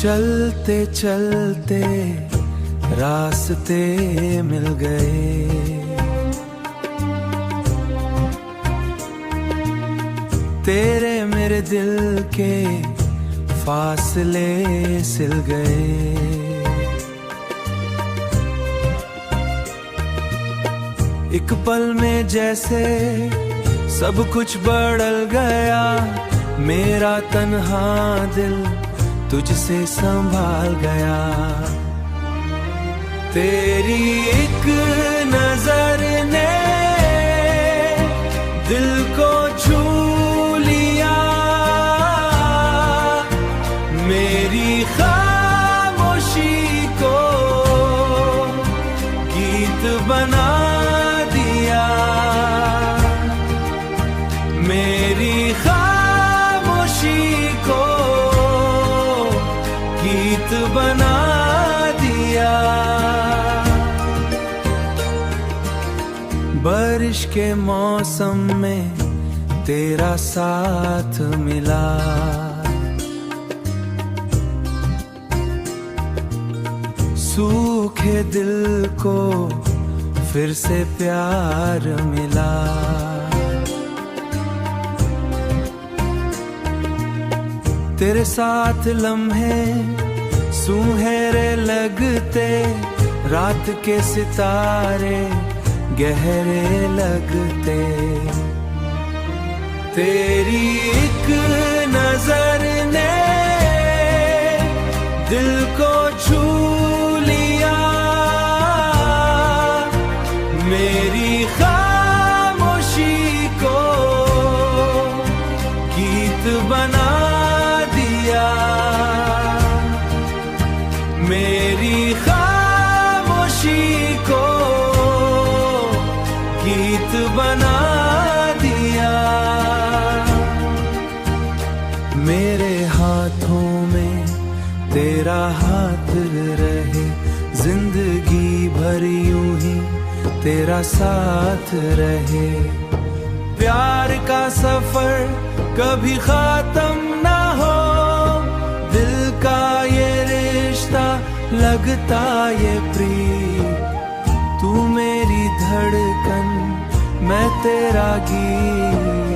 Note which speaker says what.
Speaker 1: चलते चलते रास्ते मिल गए, तेरे मेरे दिल के फासले सिल गए। एक पल में जैसे सब कुछ बदल गया, मेरा तन्हा दिल तुझसे संभाल गया। तेरी एक नजर ने दिल को छू लिया, मेरी खामोशी को गीत बना दिया, मेरी खामोशी को गीत बना दिया। बारिश के मौसम में तेरा साथ मिला, सूखे दिल को फिर से प्यार मिला। तेरे साथ लम्हे सुनहरे लगते, रात के सितारे गहरे लगते। तेरी एक नजर ने दिल को छू लिया, मेरी खामोशी को गीत बना दिया, मेरी खामोशी को गीत बना दिया। मेरे हाथों में तेरा हाथ रहे, जिंदगी भर यूं ही तेरा साथ रहे। प्यार का सफर कभी खत्म ना हो, दिल का ये रिश्ता लगता ये प्रीत। तू मेरी धड़कन, मैं तेरा गीत।